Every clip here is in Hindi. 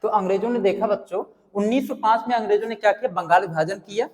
तो अंग्रेजों ने देखा बच्चों 1905 में अंग्रेजों ने क्या किया, बंगाल विभाजन किया।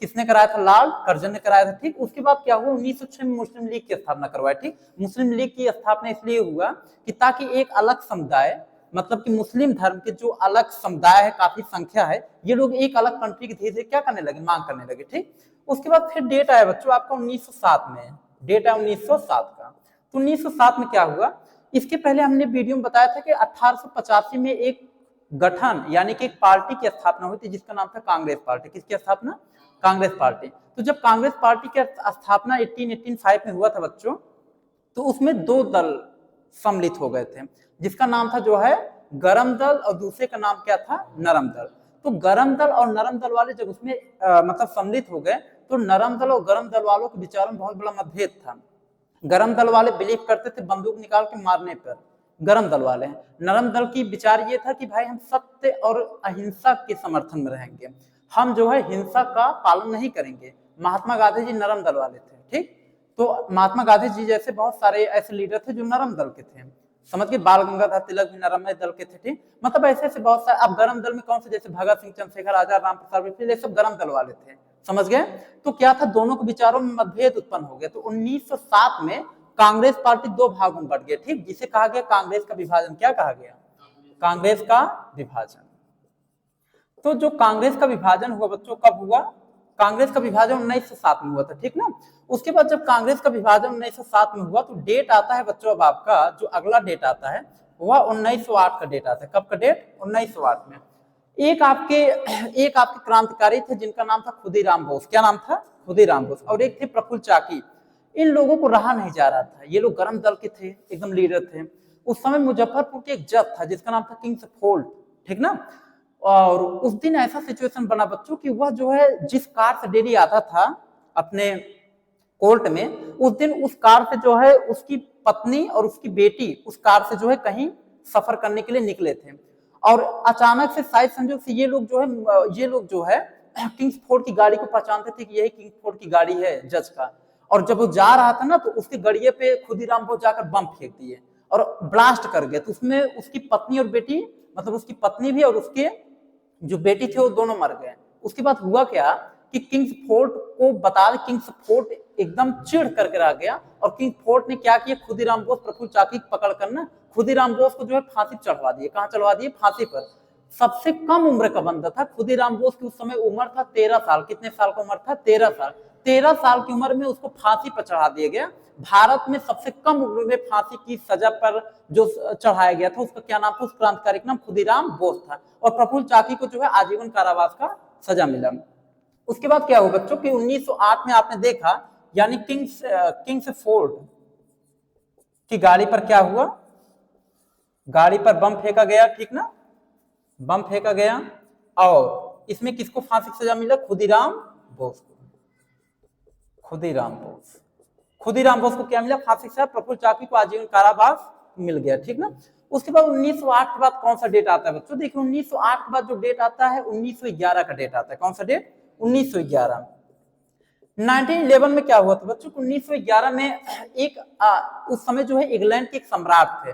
किसने कराया था, लाल कर्जन ने कराया था। ठीक, उसके बाद क्या हुआ, 1906 में मुस्लिम लीग की स्थापना करवाई। ठीक, मुस्लिम लीग की स्थापना इसलिए हुआ कि ताकि एक अलग समुदाय, मतलब कि मुस्लिम धर्म के जो अलग समुदाय है, काफी संख्या है, ये लोग एक अलग कंट्री की धीरे धीरे क्या करने लगे, मांग करने लगे। ठीक, उसके बाद फिर डेट आया बच्चों आपका 1907 में, डेट है 1907 का। तो 1907 में क्या हुआ, इसके पहले हमने वीडियो में बताया था कि 1885 में एक गठन यानी कि एक पार्टी की स्थापना हुई थी जिसका नाम था कांग्रेस पार्टी। किसकी स्थापना, कांग्रेस पार्टी। तो जब कांग्रेस पार्टी की स्थापना 1885 में हुआ था बच्चों, तो उसमें दो दल सम्मिलित हो गए थे, जिसका नाम था जो है गरम दल और दूसरे का नाम क्या था, नरम दल। तो गरम दल और नरम दल वाले जब उसमें मतलब सम्मिलित हो गए, तो नरम दल और गरम दल वालों के विचारों में बहुत बड़ा मतभेद था। गरम दल वाले बिलीव करते थे बंदूक निकाल के मारने पर, गरम दल वाले। नरम दल की विचार ये था कि भाई हम सत्य और अहिंसा के समर्थन में रहेंगे, हम जो है हिंसा का पालन नहीं करेंगे। महात्मा गांधी जी नरम दल वाले थे। ठीक, तो महात्मा गांधी जी जैसे बहुत सारे ऐसे लीडर थे जो नरम दल के थे, समझ के, बाल गंगाधर तिलक भी नरम दल के थे। ठीक, मतलब ऐसे ऐसे बहुत सारे। अब गरम दल में कौन से, जैसे भगत सिंह, चंद्रशेखर आजाद, राम प्रसाद, ये सब गरम दल वाले थे, समझ गए। तो क्या था, दोनों के विचारों में मतभेद उत्पन्न हो गया। तो 1907 में कांग्रेस पार्टी दो भागों में बढ़ गई। ठीक, जिसे कहा गया कांग्रेस का विभाजन। क्या कहा गया, कांग्रेस का विभाजन। तो जो कांग्रेस का विभाजन हुआ बच्चों, कब हुआ, कांग्रेस का विभाजन 1907 में हुआ था। ठीक ना। उसके बाद जब कांग्रेस का विभाजन 1907 में हुआ, तो डेट आता है बच्चों अब आपका जो अगला डेट आता है वह 1908 का डेट आता है। कब का डेट, 1908 में। एक आपके क्रांतिकारी थे जिनका नाम था खुदीराम बोस। क्या नाम था, खुदीराम बोस। और एक थे प्रफुल्ल चाकी। इन लोगों को रहा नहीं जा रहा था, ये लोग गरम दल के थे, एकदम लीडर थे। उस समय मुजफ्फरपुर के एक जज था जिसका नाम था किंग्स फोर्ट। ठीक ना। और उस दिन ऐसा सिचुएशन बना बच्चों कि वह जो है जिस कार से डेली आता था अपने कोर्ट में, उस दिन उस कार से जो है उसकी पत्नी और उसकी बेटी उस कार से जो है कहीं सफर करने के लिए निकले थे। और अचानक से शायद संजोग से ये लोग जो है किंग्स फोर्ट की गाड़ी को पहचानते थे कि यही किंग्स फोर्ट की गाड़ी है जज का। और जब वो जा रहा था ना, तो उसके गड़िए पे खुदीराम बोस जाकर बम फेंक दिए और ब्लास्ट कर गए। तो उसमें उसकी पत्नी और बेटी, मतलब उसकी पत्नी भी और उसके जो बेटी थे वो दोनों मर गए। उसके बाद हुआ क्या कि किंग्स फोर्ट को बता, किंग्स फोर्ट एकदम चिढ़ करके रह गया। और किंग्स फोर्ट ने क्या किया, खुदीराम बोस, प्रफुल्ल चाकी पकड़ कर ना खुदीराम बोस को जो है फांसी चढ़वा दिए। कहां चढ़वा दिए, फांसी पर। सबसे कम उम्र का बंदा था खुदीराम बोस की, उस समय उम्र था 13 साल। कितने साल का उम्र था, 13 साल। 13 साल की उम्र में उसको फांसी पर चढ़ा दिया गया। भारत में सबसे कम उम्र में फांसी की सजा पर जो चढ़ाया गया था उसका क्या नाम था, उस क्रांतिकारी का नाम खुदीराम बोस था। और प्रफुल्ल चाकी को जो है आजीवन कारावास का सजा मिला। उसके बाद क्या हुआ बच्चों कि 1908 में आपने देखा, यानी किंग्स फोर्ट की गाड़ी पर क्या हुआ, गाड़ी पर बम फेंका गया। ठीक ना, बम फेंका गया। और इसमें किसको फांसी की सजा मिला, खुदीराम बोस को। खुदीराम बोस को क्या मिला, फांसी की सजा। प्रफुल्ल चाकी को आजीवन कारावास मिल गया। ठीक ना। उसके बाद 1908 के बाद कौन सा डेट आता है बच्चों, देखिए 1908 के बाद जो डेट आता है 1911 का डेट आता है। कौन सा डेट, 1911। 1911 में क्या हुआ था बच्चों, 1911 में एक उस समय जो है इंग्लैंड के एक सम्राट थे,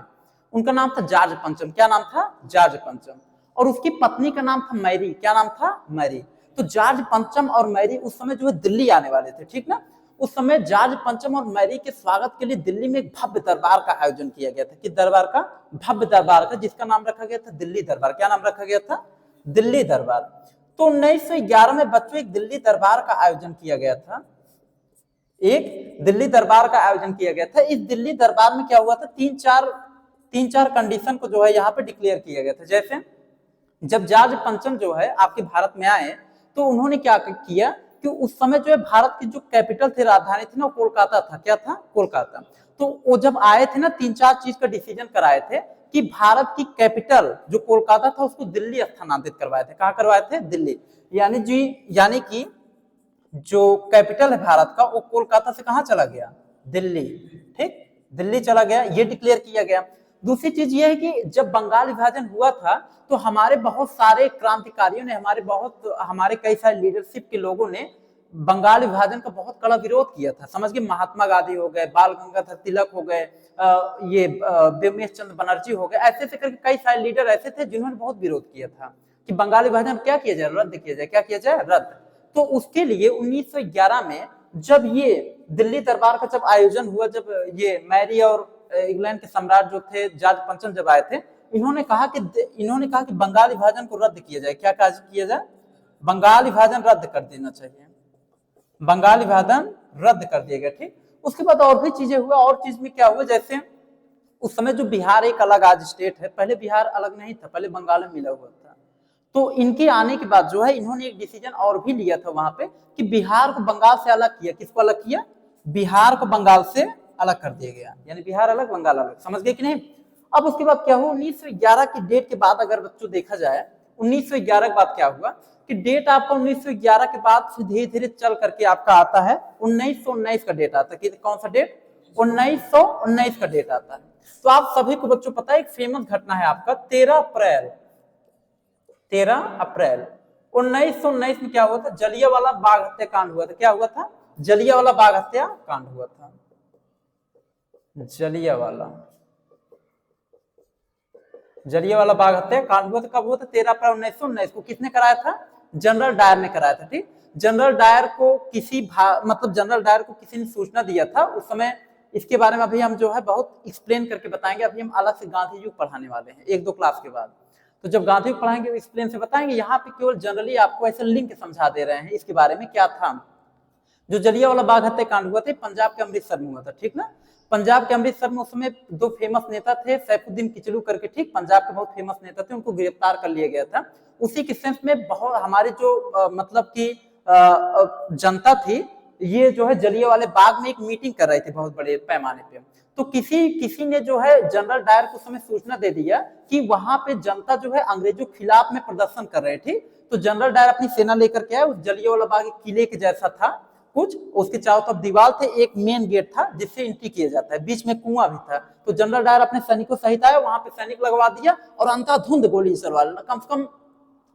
उनका नाम था जॉर्ज पंचम। क्या नाम था, जॉर्ज पंचम। और उसकी पत्नी का नाम था मैरी। क्या नाम था, मैरी। तो जॉर्ज पंचम और मैरी उस समय जो है दिल्ली आने वाले थे। ठीक ना। उस समय जॉर्ज पंचम और मैरी के स्वागत के लिए दिल्ली में एक भव्य दरबार का आयोजन किया गया था। किस दरबार का, भव्य दरबार का, जिसका नाम रखा गया था दिल्ली दरबार। क्या नाम रखा गया था, दिल्ली दरबार। तो 1911 में बच्चों एक दिल्ली दरबार का आयोजन किया गया था, एक दिल्ली दरबार का आयोजन किया गया था। इस दिल्ली दरबार में क्या हुआ था, तीन चार कंडीशन को जो है यहाँ पे डिक्लेयर किया गया था। जैसे जब जॉर्ज पंचम जो है आपके भारत में आए, तो उन्होंने क्या किया कि उस समय जो है भारत की जो कैपिटल थी, राजधानी थी ना, कोलकाता था। क्या था, कोलकाता। तो वो जब आए थे ना, 3-4 चीज का डिसीजन कराए थे कि भारत की कैपिटल जो कोलकाता था उसको दिल्ली स्थानांतरित करवाए थे। कहाँ करवाए थे, दिल्ली। यानी कि जो कैपिटल है भारत का वो कोलकाता से कहां चला गया, दिल्ली। ठीक, दिल्ली चला गया, ये डिक्लेयर किया गया। दूसरी चीज ये है कि जब बंगाल विभाजन हुआ था तो हमारे बहुत सारे क्रांतिकारियों ने, हमारे कई सारे लीडरशिप के लोगों ने बंगाल विभाजन का बहुत कड़ा विरोध किया था, समझ गए। महात्मा गांधी हो गए, बाल गंगाधर तिलक हो गए, ये ब्योमेश चंद्र बनर्जी हो गए, ऐसे ऐसे करके कई सारे लीडर ऐसे थे जिन्होंने बहुत विरोध किया था कि बंगाल विभाजन क्या किया जाए, रद्द किया जाए। क्या किया जाए? रद्द। तो उसके लिए 1911 में जब ये दिल्ली दरबार का जब आयोजन हुआ, जब ये मैरी और इंग्लैंड के सम्राट जो थे जॉर्ज पंचम जब आए थे, इन्होंने कहा कि बंगाल विभाजन को रद्द किया जाए। क्या किया जाए? बंगाल विभाजन रद्द कर देना चाहिए। बंगाल विभाजन रद्द कर दिया गया। ठीक, उसके बाद और भी चीजें हुआ। और चीज में क्या हुआ, जैसे उस समय जो बिहार एक अलग आज स्टेट है, पहले बिहार अलग नहीं था, पहले बंगाल में मिला हुआ था। तो इनके आने के बाद जो है इन्होंने एक डिसीजन और भी लिया था वहां पे कि बिहार को बंगाल से अलग किया। किसको अलग किया? बिहार को बंगाल से अलग कर दिया गया, यानी बिहार अलग बंगाल अलग। समझ गए कि नहीं? अब उसके बाद क्या हुआ, 1911 की डेट के बाद अगर बच्चों देखा जाए, 1911 के बाद क्या हुआ कि डेट आपका 1911 के बाद फिर धीरे धीरे चल करके आपका आता है 1919 का डेट आता है। कौन सा डेट? 1919 का डेट आता है। तो आप सभी को बच्चों पता है एक फेमस घटना है आपका 13 अप्रैल 1919 में क्या हुआ था? जलियांवाला बाग हत्याकांड हुआ था। क्या हुआ था? जलियांवाला बाग हत्याकांड हुआ था। जलियांवाला बाग हत्याकांड हुआ था। कब हुआ था? 13 अप्रैल 1919 को। किसने कराया था? जनरल डायर ने कराया था। ठीक, जनरल डायर को जनरल डायर को किसी ने सूचना दिया था उस समय। इसके बारे में अभी हम जो है बहुत एक्सप्लेन करके बताएंगे। अभी हम अलग से गांधी युग पढ़ाने वाले हैं 1-2 क्लास के बाद। तो जब गांधी युग पढ़ाएंगे एक्सप्लेन से बताएंगे। यहाँ पे केवल जनरली आपको ऐसे लिंक समझा दे रहे हैं इसके बारे में क्या था। जो जलियांवाला बाग हत्याकांड हुआ था पंजाब के अमृतसर में हुआ था। ठीक ना, पंजाब के अमृतसर में उस समय 2 फेमस नेता थे, सैफुद्दीन किचलू करके। ठीक, पंजाब के बहुत फेमस नेता थे, उनको गिरफ्तार कर लिया गया था। उसी के सेंस में बहुत हमारे जो मतलब की जनता थी, ये जो है जलियांवाले बाग में एक मीटिंग कर रहे थे बहुत बड़े पैमाने पे। तो किसी ने जो है जनरल डायर को समय सूचना दे दिया कि वहां पे जनता जो है अंग्रेजों के खिलाफ में प्रदर्शन कर रहे थे। तो जनरल डायर अपनी सेना लेकर के आए। उस जलियांवाला बाग किले के जैसा था कुछ, उसके चारों तरफ दीवार थे, एक मेन गेट था जिससे एंट्री किया जाता है, बीच में कुआं भी था। तो जनरल डायर अपने सैनिकों सहित आया, वहां पे सैनिक लगवा दिया और अंधाधुंध गोली चलवा, कम से कम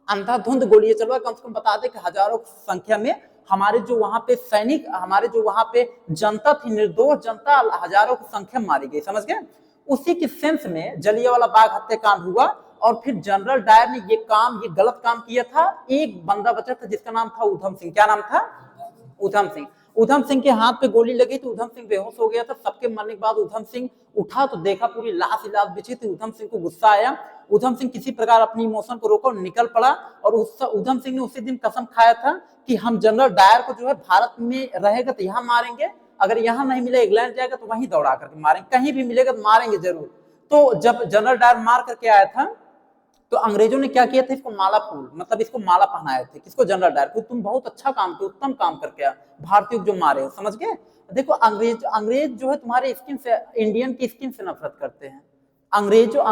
अंधाधुंध गोली चलवा। कम से कम बता दे कि हजारों संख्या में हमारे जो वहां पे सैनिक, हमारे जो वहां पे जनता थी, निर्दोष जनता हजारों की संख्या मारी गई। समझ गए? उसी के सेंस में जलियांवाला बाग हत्याकांड हुआ और फिर जनरल डायर ने ये गलत काम किया था। एक बंदा बचा था जिसका नाम था उधम सिंह। क्या नाम था? उधम सिंह के हाथ पे गोली लगी तो उधम सिंह बेहोश हो गया था। सबके मरने के बाद उधम सिंह उठा तो देखा पूरी लाश ही लाश बिछी थी। उधम सिंह को गुस्सा आया। उधम सिंह किसी प्रकार अपनी इमोशन को रोका और निकल पड़ा। और उधम सिंह ने उसी दिन कसम खाया था कि हम जनरल डायर को जो है भारत में रहेगा तो यहाँ मारेंगे, अगर यहाँ नहीं मिले इंग्लैंड जाएगा तो वहीं दौड़ा करके मारेंगे, कहीं भी मिलेगा तो मारेंगे जरूर। तो जब जनरल डायर मार करके आया था तो अंग्रेजों ने क्या किया था, इसको माला फूल मतलब इसको माला पहनाए थे। किसको? जनरल डायर को। तुम बहुत अच्छा काम किया, उत्तम काम करके आया, भारतीय जो मारे। समझ गए? देखो अंग्रेज जो है तुम्हारे स्किन से, इंडियन की स्किन से नफरत करते हैं। अंग्रेज जो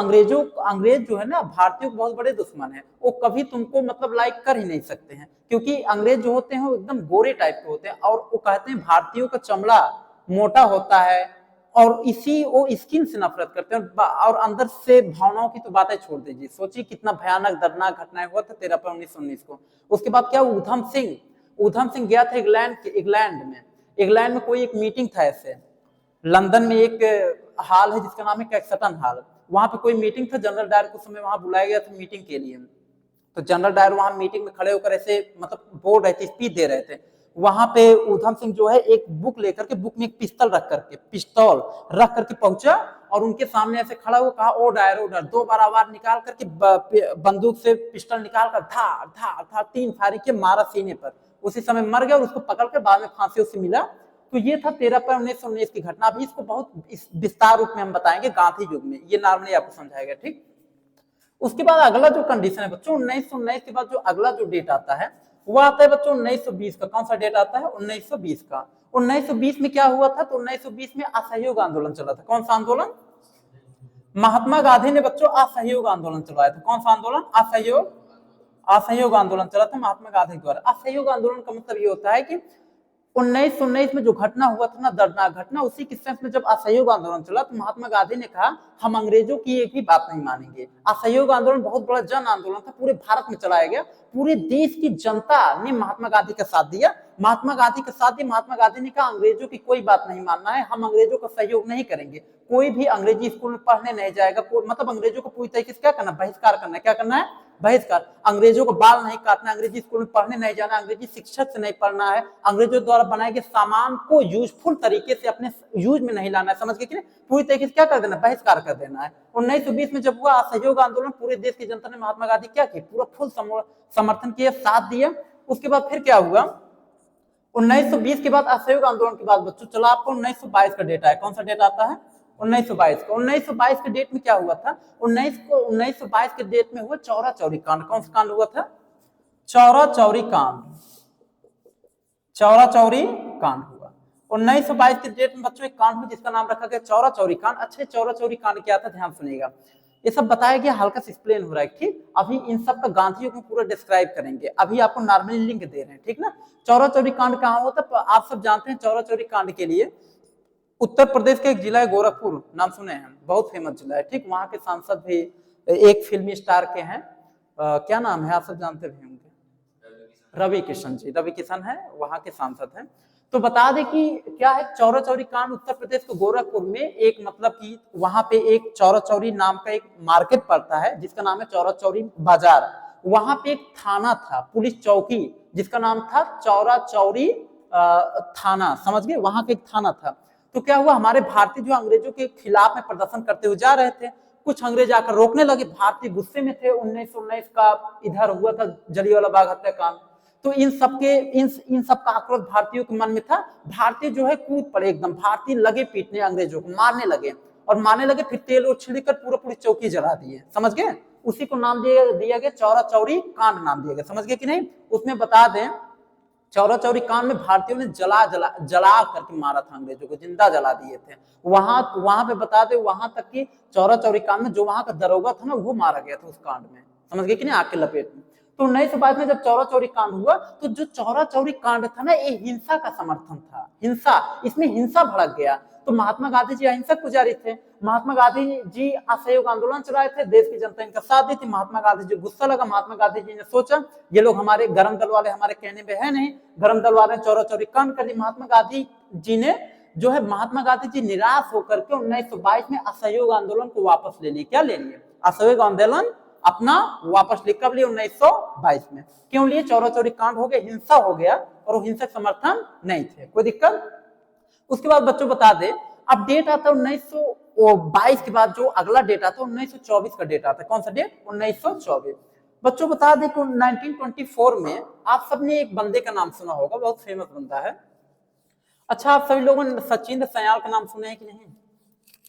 है ना भारतीयों के बहुत बड़े दुश्मन है। वो कभी तुमको मतलब लाइक कर ही नहीं सकते हैं, क्योंकि अंग्रेज जो होते हैं वो एकदम गोरे टाइप के होते हैं और वो कहते हैं भारतीयों का चमड़ा मोटा होता है और वो स्किन से नफरत करते हैं और अंदर से भावनाओं की तो बातें छोड़ दीजिए। सोचिए कितना भयानक दर्दनाक घटनाएं हुआ था 13 अप्रैल 1919 को। उसके बाद क्या? उधम सिंह गया था इंग्लैंड में कोई एक मीटिंग था। ऐसे लंदन में एक हाल है जिसका नाम है कैक्सटन हाल, वहां पे कोई मीटिंग था। जनरल डायर को समय वहां बुलाया गया था मीटिंग के लिए। तो जनरल डायर वहां मीटिंग में खड़े होकर ऐसे मतलब बोल रहे थे, स्पीच दे रहे थे। वहां पे उधम सिंह जो है एक बुक लेकर के, बुक में एक पिस्तौल रख करके पहुंचा और उनके सामने ऐसे खड़ा हुआ, कहा ओ डायर। 2 बार आवाज निकाल करके बंदूक से पिस्टल निकाल कर धार धार धार 3 फायरिंग के मारा सीने पर। उसी समय मर गया और उसको पकड़कर बाद में फांसी से मिला। तो ये था 13 अप्रैल 1919 की घटना। अभी इसको बहुत विस्तार रूप में हम बताएंगे गांधी युग में, ये नॉर्मली आपको समझाएगा। ठीक, उसके बाद अगला जो कंडीशन है बच्चों 1919 के बाद जो अगला जो डेट आता है वो आता है बच्चों 1920 का। कौन सा डेट आता है? 1920 का। 1920 में क्या हुआ था? तो 1920 में असहयोग आंदोलन चला था। कौन सा आंदोलन? महात्मा गांधी ने बच्चों असहयोग आंदोलन चलाया था। कौन सा आंदोलन? असहयोग आंदोलन चला था महात्मा गांधी द्वारा। असहयोग आंदोलन का मतलब ये होता है कि 1919 में जो घटना हुआ था ना, दर्दनाक घटना, उसी के सेंस में जब असहयोग आंदोलन चला तो महात्मा गांधी ने कहा हम अंग्रेजों की एक भी बात नहीं मानेंगे। असहयोग आंदोलन बहुत बड़ा जन आंदोलन था, पूरे भारत में चलाया गया। पूरे देश की जनता ने महात्मा गांधी का साथ दिया महात्मा गांधी के साथ ही महात्मा गांधी ने कहा अंग्रेजों की कोई बात नहीं मानना है, हम अंग्रेजों का सहयोग नहीं करेंगे, कोई भी अंग्रेजी स्कूल में पढ़ने नहीं जाएगा, मतलब अंग्रेजों को पूरी तरीके से क्या करना, बहिष्कार करना है। क्या करना है, बहिष्कार। अंग्रेजों को बाल नहीं काटना, अंग्रेजी स्कूल में पढ़ने नहीं जाना, अंग्रेजी शिक्षक से नहीं पढ़ना है, अंग्रेजों द्वारा बनाए गए सामान को यूजफुल तरीके से अपने यूज में नहीं लाना है, समझ गए कि नहीं, पूरी तरीके से क्या कर देना, बहिष्कार कर देना है। 1920 में जब हुआ असहयोग आंदोलन, पूरे देश की जनता ने महात्मा गांधी क्या किया, पूरा फुल समर्थन किया, साथ दिया। उसके बाद फिर क्या हुआ, 1920 के बाद असहयोग आंदोलन के बाद बच्चों चला आपको 1922 का डेटा है, कौन सा डेटा आता है, 1922 का। 1922 के डेट में क्या हुआ था, 1922 के डेट में हुआ चौरा चौरी कांड। कौन सा कांड हुआ था, चौरा चौरी कांड, चौरा चौरी कांड हुआ 1922 के डेट में बच्चों। एक कांड हुआ जिसका नाम रखा गया चौरा चौरी कांड। अच्छा, चौरा चौरी कांड क्या था, ध्यान सुनिएगा, ये सब बताया गया, हल्का से एक्सप्लेन हो रहा है, ठीक। अभी इन सब का गांधी को पूरा डिस्क्राइब करेंगे, अभी आपको नॉर्मली लिंक दे रहे हैं, ठीक ना। चौरा चौरी कांड कहाँ हुआ था, आप सब जानते हैं। चौरा चौरी कांड के लिए उत्तर प्रदेश का एक जिला है गोरखपुर, नाम सुने हैं, बहुत फेमस जिला है, ठीक। वहां के सांसद भी एक फिल्मी स्टार के हैं, क्या नाम है, आप सब जानते भी होंगे, रवि किशन जी, रवि किशन है, वहां के सांसद हैं। तो बता दें कि क्या है, चौरा चौरी कांड उत्तर प्रदेश के गोरखपुर में एक, मतलब कि वहां पे एक चौरा चौरी नाम का एक मार्केट पड़ता है जिसका नाम है चौरा चौरी बाजार। वहां पे एक थाना था, पुलिस चौकी, जिसका नाम था चौरा चौरी थाना, समझ गए, वहां का एक थाना था। तो क्या हुआ, हमारे भारतीय जो अंग्रेजों के खिलाफ में प्रदर्शन करते हुए जा रहे थे, कुछ अंग्रेज आकर रोकने लगे, भारतीय गुस्से में थे। 1919 का इधर हुआ था जलियांवाला बाग हत्याकांड, तो इन सब का आक्रोश भारतीयों के मन में था। भारतीय जो है कूद पड़े एकदम, भारतीय लगे पीटने, अंग्रेजों को मारने लगे, और मारने लगे, फिर तेल और छिड़कर पूरा पूरी चौकी जला दिए, समझ गए। उसी को नाम दिया गया चौरा चौरी कांड, नाम दिया गया, समझ गए कि नहीं। उसमें बता दें, चौरा चौरी कांड में भारतीयों ने जला करके मारा था, अंग्रेजों को जिंदा जला दिए थे। वहां पे बता दे, वहां तक कि चौरा चौरी कांड में जो वहां का दरोगा था ना, वो मारा गया था उस कांड में, समझ गए कि नहीं, आग के लपेट में। तो 1922 में जब चौरा चौरी कांड हुआ, तो जो चौरा चौरी कांड था ना, ये हिंसा का समर्थन था, हिंसा, इसमें हिंसा भड़क गया। तो महात्मा गांधी जी अहिंसक पुजारी थे, महात्मा गांधी जी असहयोग आंदोलन चलाए थे, देश की जनता इनका साथ दी थी। महात्मा गांधी जी गुस्सा लगा, महात्मा गांधी जी ने सोचा ये लोग हमारे गरम दल वाले हमारे कहने में है नहीं, गरम दल वाले चौरा चौरी कांड कर दी। महात्मा गांधी जी ने जो है, महात्मा गांधी जी निराश होकर के 1922 में असहयोग आंदोलन को वापस ले लिए। क्या ले लिए, असहयोग आंदोलन अपना वापस ले, कब लिए, 1922 में। क्यों लिए, चौरा चौरी कांड हो गया, हिंसा हो गया, और वो हिंसक समर्थन नहीं थे, कोई दिक्कत। उसके बाद बच्चों बता दे, अब डेट आता है 1922 के बाद, जो अगला डेट आता है 1924 का डेट आता है, कौन सा डेट, 1924। बच्चों बता दें कि 1924 में आप सबने एक बंदे का नाम सुना होगा, बहुत फेमस बंदा है। अच्छा, आप सभी लोगों ने सचिंद्र सयाल का नाम सुना है कि नहीं,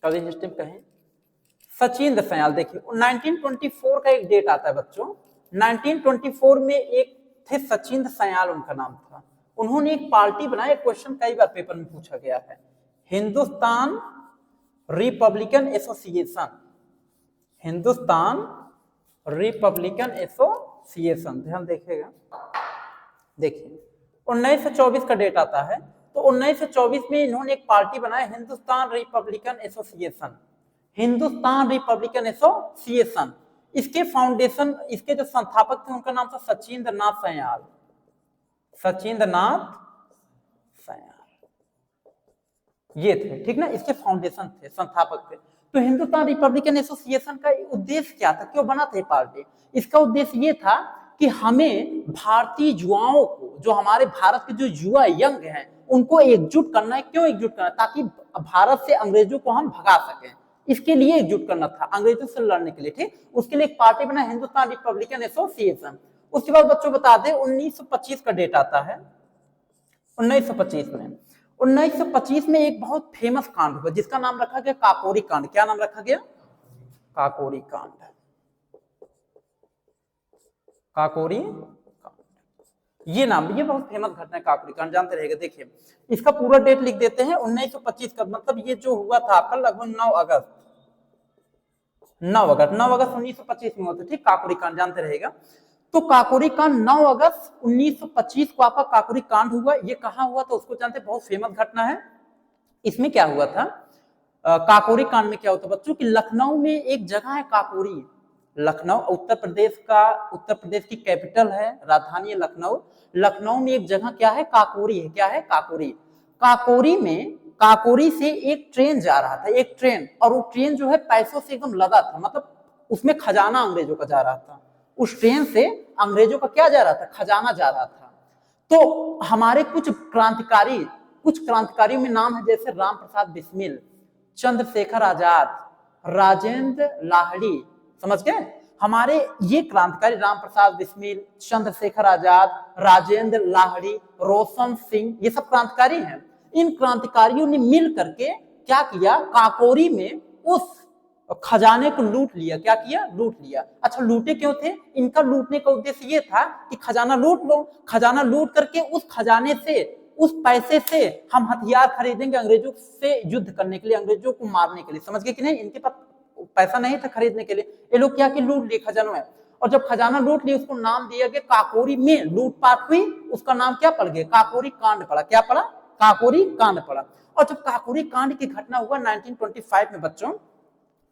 कभी हिस्ट्री में कहें, सचिंद्र सयाल। देखिए 1924 का एक डेट आता है बच्चों, 1924 में एक थे सचिंद्र सयाल, उनका नाम था। उन्होंने एक पार्टी बनाई, क्वेश्चन कई बार पेपर में पूछा गया है, Hindustan Republican association, Hindustan Republican association, ध्यान देखिएगा। देखिए 1924 का डेट आता है, तो 1924 में इन्होंने एक पार्टी बनाई, Hindustan Republican association, Hindustan Republican association. इसके फाउंडेशन, इसके जो संस्थापक थे उनका नाम था सचिंद्र नाथ सयाल, सचिंद्र नाथ सयाल, ये थे, ठीक ना, इसके फाउंडेशन थे, संस्थापक थे। तो हिंदुस्तान रिपब्लिकन एसोसिएशन का उद्देश्य क्या था, क्यों बना था ये पार्टी, इसका उद्देश्य ये था कि हमें भारतीय युवाओं को, जो हमारे भारत के जो युवा यंग हैं, उनको एकजुट करना है। क्यों एकजुट करना, ताकि भारत से अंग्रेजों को हम भगा सकें, इसके लिए एकजुट करना था, अंग्रेजों से लड़ने के लिए, ठीक। उसके लिए एक पार्टी बना, हिंदुस्तान रिपब्लिकन एसोसिएशन। उसके बाद बच्चों बता दें 1925 का डेट आता है, 1925 में, 1925 में एक बहुत फेमस कांड हुआ जिसका नाम रखा गया काकोरी कांड। क्या नाम रखा गया, काकोरी कांड, काकोरी कांड, ये नाम, ये बहुत फेमस घटना है काकोरी कांड, जानते रहेगा। देखिए इसका पूरा डेट लिख देते हैं 1925 का, मतलब ये जो हुआ था आपका लगभग 9 अगस्त 1925 में हुआ था, ठीक, काकोरी कांड, जानते रहेगा। तो काकोरी कांड 9 अगस्त 1925 को आपका काकोरी कांड हुआ। ये कहाँ हुआ था उसको जानते, बहुत फेमस घटना है। इसमें क्या हुआ था, काकोरी कांड में क्या होता बच्चों कि लखनऊ में एक जगह है काकोरी, लखनऊ। उत्तर प्रदेश की कैपिटल है, राजधानी है लखनऊ। लखनऊ में एक जगह क्या है, काकोरी है। क्या है, काकोरी। काकोरी से एक ट्रेन जा रहा था, एक ट्रेन, और वो ट्रेन जो है पैसों से एकदम लदा था, मतलब उसमें खजाना अंग्रेजों का जा रहा था। उस ट्रेन से अंग्रेजों का क्या जा रहा था, खजाना जा रहा था। तो हमारे कुछ क्रांतिकारियों में नाम है जैसे राम प्रसाद बिस्मिल, चंद्रशेखर आजाद, राजेंद्र लाहिड़ी। समझ गए, हमारे ये क्रांतिकारी राम प्रसाद बिस्मिल, चंद्रशेखर आजाद, राजेंद्र लाहिड़ी, रोशन सिंह, ये सब क्रांतिकारी हैं। इन क्रांतिकारियों ने मिल करके क्या किया, काकोरी में उस खजाने को लूट लिया। क्या किया, लूट लिया। अच्छा, लूटे क्यों थे, इनका लूटने का उद्देश्य ये था कि खजाना लूट लो, खजाना लूट करके उस खजाने से, उस पैसे से हम हथियार खरीदेंगे अंग्रेजों से युद्ध करने के लिए, अंग्रेजों को मारने के लिए। समझ गए कि नहीं, इनके पास पैसा नहीं था खरीदने के लिए, ये लोग क्या कि लूट लिए खजानों में। और जब खजाना लूट लिए, उसको नाम दिया गया, काकोरी में लूटपाट हुई, उसका नाम क्या पड़ गया, काकोरी कांड पड़ा। क्या पड़ा, काकोरी कांड पड़ा। और जब काकोरी कांड की घटना हुआ 1925 में बच्चों,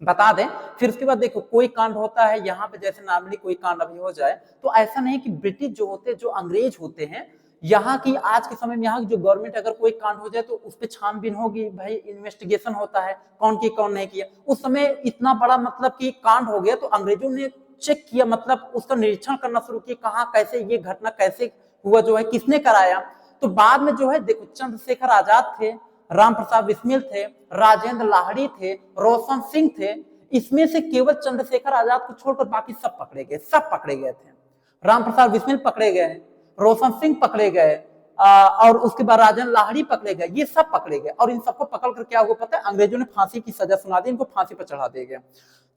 बता दें, फिर उसके बाद देखो कोई कांड होता है यहाँ पे, जैसे नॉर्मली कोई कांड अभी हो जाए तो ऐसा नहीं कि ब्रिटिश जो होते, जो अंग्रेज होते हैं, यहाँ की आज के समय में यहाँ की जो गवर्नमेंट, अगर कोई कांड हो जाए तो उस पर छानबीन होगी, भाई इन्वेस्टिगेशन होता है, कौन किया कौन नहीं किया। उस समय इतना बड़ा मतलब कि कांड हो गया तो अंग्रेजों ने चेक किया, मतलब उसका निरीक्षण करना शुरू किया, कहाँ कैसे ये घटना कैसे हुआ, जो है किसने कराया। तो बाद में जो है देखो, चंद्रशेखर आजाद थे, राम प्रसाद बिस्मिल थे, राजेंद्र लाहिड़ी थे, रोशन सिंह थे। इसमें से केवल चंद्रशेखर आजाद को छोड़कर बाकी सब पकड़े गए, सब पकड़े गए थे। राम प्रसाद बिस्मिल पकड़े गए, रोशन सिंह पकड़े गए, और उसके बाद राजेंद्र लाहिड़ी पकड़े गए, ये सब पकड़े गए। और इन सबको पकड़कर क्या हुआ पता है, अंग्रेजों ने फांसी की सजा सुना दी, इनको फांसी पर चढ़ा दिया गया।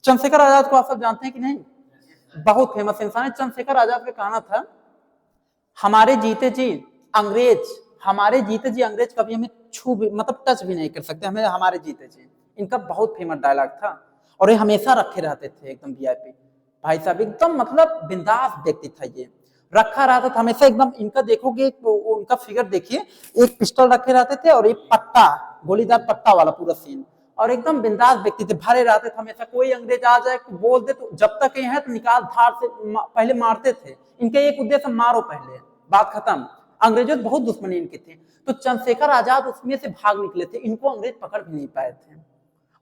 चंद्रशेखर आजाद को आप सब जानते हैं कि नहीं, बहुत फेमस इंसान है। चंद्रशेखर आजाद का कहना था, हमारे जीते जी अंग्रेज कभी हमें छू भी, मतलब टच भी नहीं कर सकते, हमें हमारे जीते जी। इनका बहुत फेमस डायलॉग था, और ये हमेशा रखे रहते थे एकदम वीआईपी। भाई साहब एकदम मतलब बिंदास व्यक्ति था, ये रखा रहता था हमेशा एकदम। इनका देखोगे, उनका फिगर देखिए, एक पिस्टल रखे रहते थे और एक पट्टा, गोलीदार पट्टा वाला पूरा सीन, और एकदम बिंदास व्यक्ति थे, भरे रहते थे हमेशा। कोई अंग्रेज आ जाए बोल दे तो जब तक ये है तो निकाल धार से पहले मारते थे। इनका एक उद्देश्य, मारो पहले, बात खत्म। अंग्रेजों बहुत दुश्मनी इनकी थी। तो चंद्रशेखर आजाद उसमें से भाग निकले थे, इनको अंग्रेज पकड़ भी नहीं पाए थे,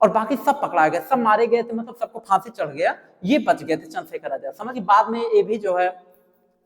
और बाकी सब पकड़ा गए, सब मारे गए थे, मतलब सबको फांसी चढ़ गया, ये बच गए थे चंद्रशेखर आजाद। समझिए, बाद में ये भी जो है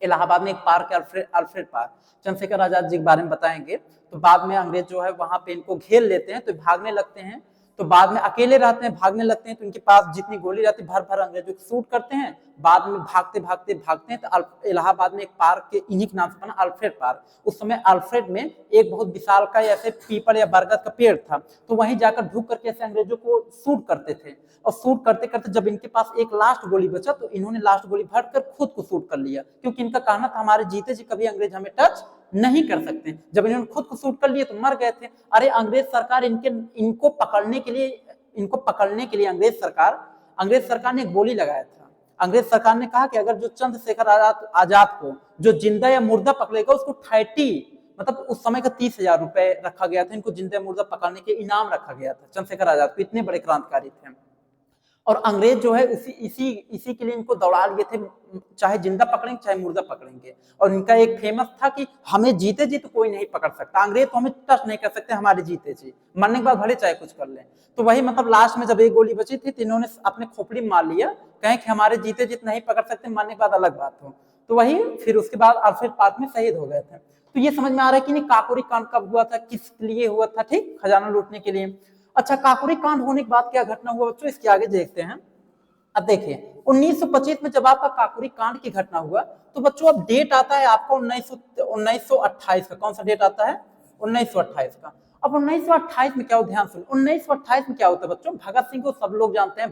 इलाहाबाद में एक पार्क है, अल्फ्रेड पार्क, चंद्रशेखर आजाद जी के बारे में बताएंगे। तो बाद में अंग्रेज जो है वहां पे इनको घेर लेते हैं, तो भागने लगते हैं, तो बाद में अकेले रहते हैं, भागने लगते हैं, तो इनके पास जितनी गोली रहती है भर भर अंग्रेजों को शूट करते हैं। बाद में भागते हैं तो इलाहाबाद में एक पार्क के इन्हीं के नाम से बना, अल्फ्रेड पार्क। उस समय अल्फ्रेड में एक बहुत विशाल का ऐसे पीपल या बरगद का पेड़ था, तो वहीं जाकर ढूक करके ऐसे अंग्रेजों को शूट करते थे। और शूट करते करते जब इनके पास एक लास्ट गोली बचा, तो इन्होंने लास्ट गोली भरकर खुद को शूट कर लिया, क्योंकि इनका कहना था हमारे जीते जी कभी अंग्रेज हमें टच नहीं कर सकते। जब इन्होंने खुद को शूट कर लिया तो मर गए थे। अरे अंग्रेज सरकार इनको पकड़ने के लिए अंग्रेज सरकार ने एक बोली लगाया था। अंग्रेज सरकार ने कहा कि अगर जो चंद्रशेखर आजाद को जो जिंदा या मुर्दा पकड़ेगा, उसको 30, मतलब उस समय का 30,000 रुपए रखा गया था, इनको जिंदा मुर्दा पकड़ने के इनाम रखा गया था चंद्रशेखर आजाद को। इतने बड़े क्रांतिकारी थे। और अंग्रेज जो है इसी के लिए इनको दौड़ा लिए थे, चाहे जिंदा पकड़ेंगे चाहे मुर्दा पकड़ेंगे। और इनका एक फेमस था कि हमें जीते जी तो कोई नहीं पकड़ सकता, अंग्रेज तो हमें टच नहीं कर सकते, हमारे जीते जी, मरने के बाद भले चाहे कुछ कर लें। तो वही मतलब लास्ट में जब एक गोली बची थी तो इन्होंने अपने खोपड़ी मार लिया, कहें कि हमारे जीते जीत नहीं पकड़ सकते, मरने के बाद अलग बात हो। तो वही फिर उसके बाद अल्फ्रेड पार्क में शहीद हो गए थे। तो ये समझ में आ रहा है कि नहीं काकोरी कांड कब हुआ था, किस लिए हुआ था, ठीक, खजाना लूटने के लिए। अच्छा, काकोरी कांड होने के बाद क्या घटना हुआ बच्चों, इसके आगे देखते हैं। अब देखिए 1925 में जब आपका काकोरी कांड की घटना हुआ, तो बच्चों अब डेट आता है आपका 1928 का। कौन सा डेट आता है, 1928 का। अब 1928 में क्या हो, ध्यान सुनिए, 1928 में क्या होता है बच्चों, भगत सिंह को सब लोग जानते हैं।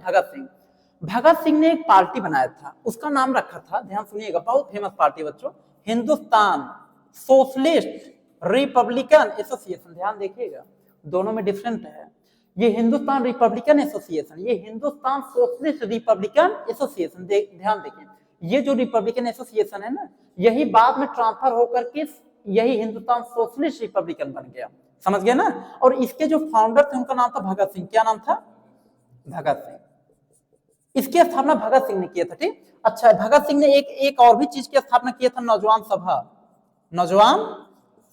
भगत सिंह ने एक पार्टी बनाया था, उसका नाम रखा था, ध्यान सुनिएगा, बहुत फेमस पार्टी बच्चों, हिंदुस्तान सोशलिस्ट रिपब्लिकन एसोसिएशन। ध्यान देखिएगा, दोनों में डिफरेंट है। ये हिंदुस्तान रिपब्लिकन एसोसिएशन, ये हिंदुस्तान सोशलिस्ट रिपब्लिकन एसोसिएशन। ध्यान देखिए, ये जो रिपब्लिकन एसोसिएशन है ना, यही बाद में ट्रांसफर होकर के यही हिंदुस्तान सोशलिस्ट रिपब्लिकन बन गया। समझ गए ना। और इसके जो फाउंडर थे उनका नाम था भगत सिंह। क्या नाम था, भगत सिंह। इसकी स्थापना भगत सिंह ने किया था। ठीक, अच्छा, भगत सिंह ने एक और भी चीज की स्थापना किया था, नौजवान सभा। नौजवान